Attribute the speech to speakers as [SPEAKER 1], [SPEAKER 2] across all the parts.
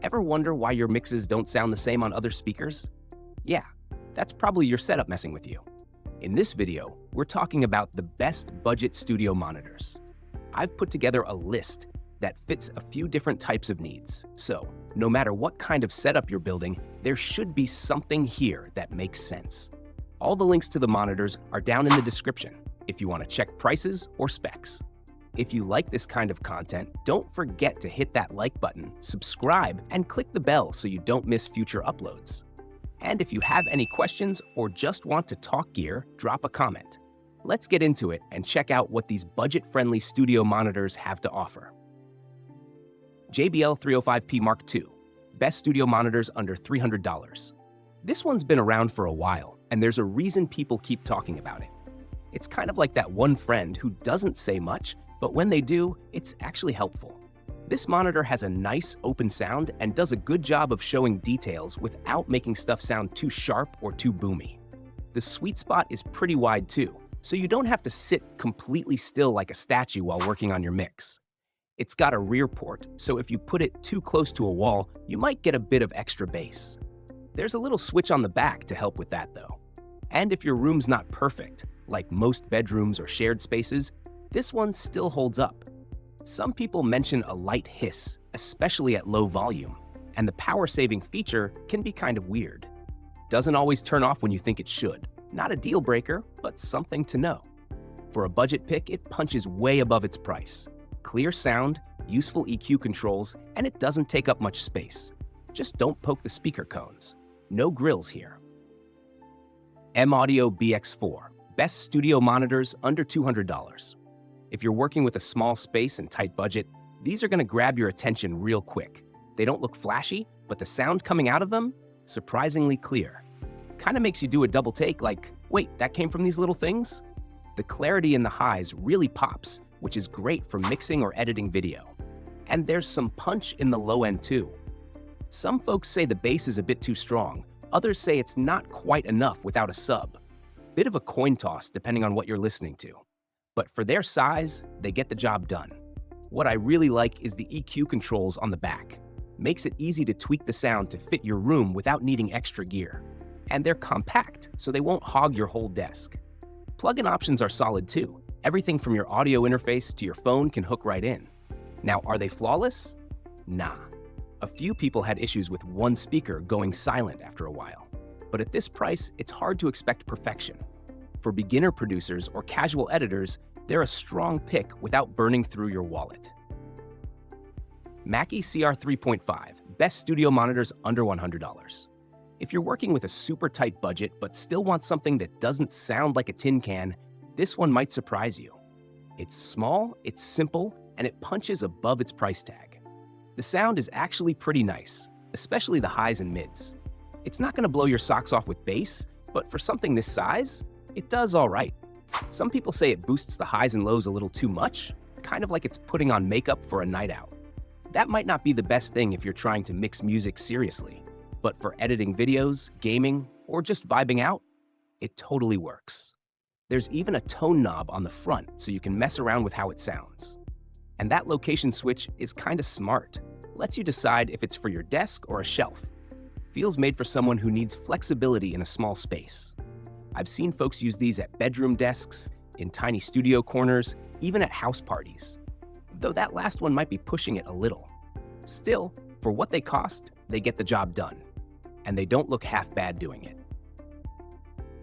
[SPEAKER 1] Ever wonder why your mixes don't sound the same on other speakers? Yeah, that's probably your setup messing with you. In this video, we're talking about the best budget studio monitors. I've put together a list that fits a few different types of needs. So, no matter what kind of setup you're building, there should be something here that makes sense. All the links to the monitors are down in the description if you want to check prices or specs. If you like this kind of content, don't forget to hit that like button, subscribe, and click the bell so you don't miss future uploads. And if you have any questions or just want to talk gear, drop a comment. Let's get into it and check out what these budget-friendly studio monitors have to offer. JBL 305P Mark II, best studio monitors under $300. This one's been around for a while, and there's a reason people keep talking about it. It's kind of like that one friend who doesn't say much, but when they do, it's actually helpful. This monitor has a nice open sound and does a good job of showing details without making stuff sound too sharp or too boomy. The sweet spot is pretty wide too, so you don't have to sit completely still like a statue while working on your mix. It's got a rear port, so if you put it too close to a wall, you might get a bit of extra bass. There's a little switch on the back to help with that though. And if your room's not perfect, like most bedrooms or shared spaces, this one still holds up. Some people mention a light hiss, especially at low volume, and the power-saving feature can be kind of weird. Doesn't always turn off when you think it should. Not a deal breaker, but something to know. For a budget pick, it punches way above its price. Clear sound, useful EQ controls, and it doesn't take up much space. Just don't poke the speaker cones. No grills here. M-Audio BX4, best studio monitors under $200. If you're working with a small space and tight budget, these are going to grab your attention real quick. They don't look flashy, but the sound coming out of them, surprisingly clear. Kind of makes you do a double take like, wait, that came from these little things? The clarity in the highs really pops, which is great for mixing or editing video. And there's some punch in the low end too. Some folks say the bass is a bit too strong, others say it's not quite enough without a sub. Bit of a coin toss depending on what you're listening to. But for their size, they get the job done. What I really like is the EQ controls on the back. Makes it easy to tweak the sound to fit your room without needing extra gear. And they're compact, so they won't hog your whole desk. Plug-in options are solid too. Everything from your audio interface to your phone can hook right in. Now, are they flawless? Nah. A few people had issues with one speaker going silent after a while. But at this price, it's hard to expect perfection. For beginner producers or casual editors, they're a strong pick without burning through your wallet. Mackie CR3.5, best studio monitors under $100. If you're working with a super tight budget but still want something that doesn't sound like a tin can, this one might surprise you. It's small, it's simple, and it punches above its price tag. The sound is actually pretty nice, especially the highs and mids. It's not going to blow your socks off with bass, but for something this size, it does all right. Some people say it boosts the highs and lows a little too much, kind of like it's putting on makeup for a night out. That might not be the best thing if you're trying to mix music seriously, but for editing videos, gaming, or just vibing out, it totally works. There's even a tone knob on the front so you can mess around with how it sounds. And that location switch is kind of smart. Lets you decide if it's for your desk or a shelf. Feels made for someone who needs flexibility in a small space. I've seen folks use these at bedroom desks, in tiny studio corners, even at house parties. Though that last one might be pushing it a little. Still, for what they cost, they get the job done. And they don't look half bad doing it.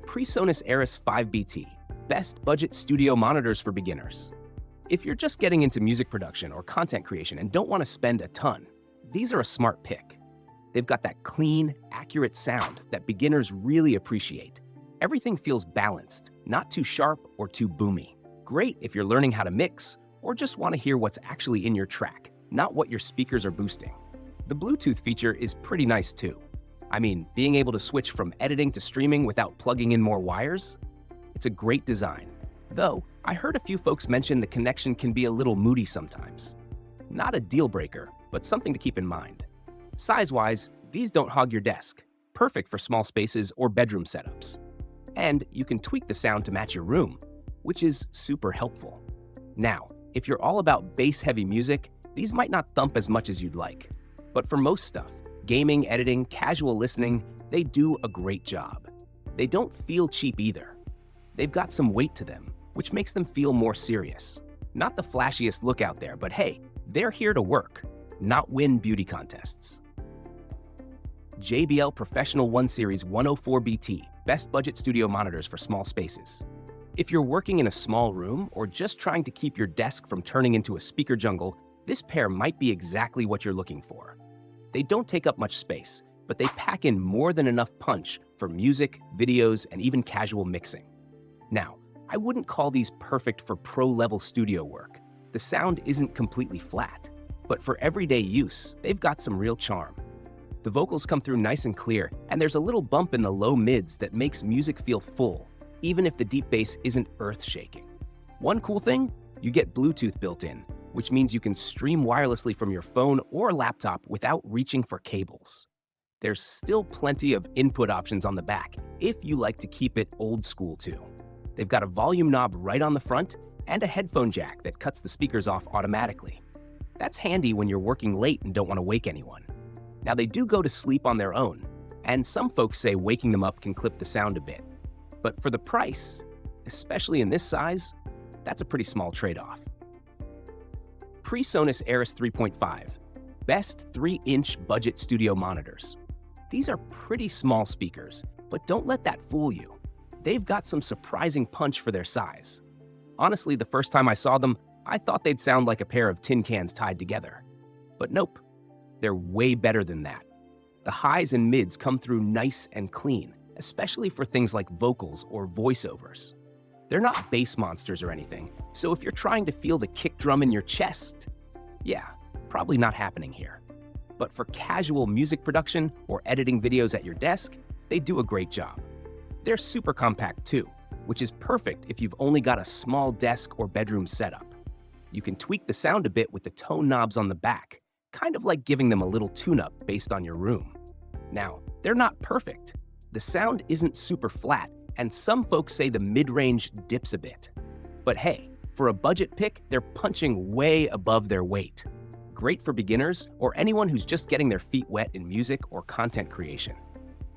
[SPEAKER 1] PreSonus Aris 5BT, best budget studio monitors for beginners. If you're just getting into music production or content creation and don't want to spend a ton, these are a smart pick. They've got that clean, accurate sound that beginners really appreciate. Everything feels balanced, not too sharp or too boomy. Great if you're learning how to mix or just want to hear what's actually in your track, not what your speakers are boosting. The Bluetooth feature is pretty nice too. I mean, being able to switch from editing to streaming without plugging in more wires? It's a great design. Though, I heard a few folks mention the connection can be a little moody sometimes. Not a deal breaker, but something to keep in mind. Size-wise, these don't hog your desk. Perfect for small spaces or bedroom setups. And you can tweak the sound to match your room, which is super helpful. Now, if you're all about bass-heavy music, these might not thump as much as you'd like. But for most stuff, gaming, editing, casual listening, they do a great job. They don't feel cheap either. They've got some weight to them, which makes them feel more serious. Not the flashiest look out there, but hey, they're here to work, not win beauty contests. JBL Professional 1 Series 104BT, best budget studio monitors for small spaces. If you're working in a small room or just trying to keep your desk from turning into a speaker jungle, this pair might be exactly what you're looking for. They don't take up much space, but they pack in more than enough punch for music, videos, and even casual mixing. Now, I wouldn't call these perfect for pro-level studio work. The sound isn't completely flat, but for everyday use, they've got some real charm. The vocals come through nice and clear, and there's a little bump in the low mids that makes music feel full, even if the deep bass isn't earth-shaking. One cool thing, you get Bluetooth built in, which means you can stream wirelessly from your phone or laptop without reaching for cables. There's still plenty of input options on the back if you like to keep it old school too. They've got a volume knob right on the front and a headphone jack that cuts the speakers off automatically. That's handy when you're working late and don't want to wake anyone. Now they do go to sleep on their own, and some folks say waking them up can clip the sound a bit. But for the price, especially in this size, that's a pretty small trade-off. PreSonus Aeris 3.5, best 3-inch budget studio monitors. These are pretty small speakers, but don't let that fool you. They've got some surprising punch for their size. Honestly, the first time I saw them, I thought they'd sound like a pair of tin cans tied together. But nope, they're way better than that. The highs and mids come through nice and clean, especially for things like vocals or voiceovers. They're not bass monsters or anything, so if you're trying to feel the kick drum in your chest, yeah, probably not happening here. But for casual music production or editing videos at your desk, they do a great job. They're super compact too, which is perfect if you've only got a small desk or bedroom setup. You can tweak the sound a bit with the tone knobs on the back, kind of like giving them a little tune-up based on your room. Now, they're not perfect. The sound isn't super flat, and some folks say the mid-range dips a bit. But hey, for a budget pick, they're punching way above their weight. Great for beginners or anyone who's just getting their feet wet in music or content creation.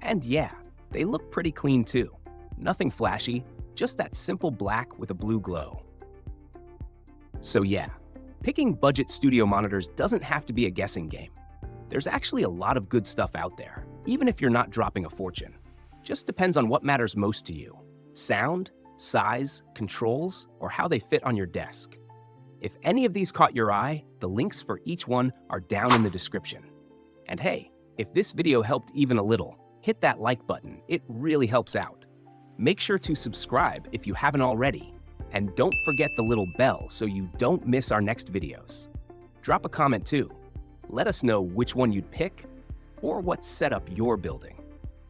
[SPEAKER 1] And yeah, they look pretty clean too. Nothing flashy, just that simple black with a blue glow. So yeah, picking budget studio monitors doesn't have to be a guessing game. There's actually a lot of good stuff out there, even if you're not dropping a fortune. Just depends on what matters most to you: sound, size, controls, or how they fit on your desk. If any of these caught your eye, the links for each one are down in the description. And hey, if this video helped even a little, hit that like button. It really helps out. Make sure to subscribe if you haven't already, and don't forget the little bell so you don't miss our next videos. Drop a comment too. Let us know which one you'd pick or what setup you're building.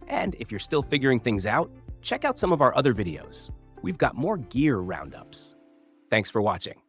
[SPEAKER 1] And if you're still figuring things out, check out some of our other videos. We've got more gear roundups. Thanks for watching.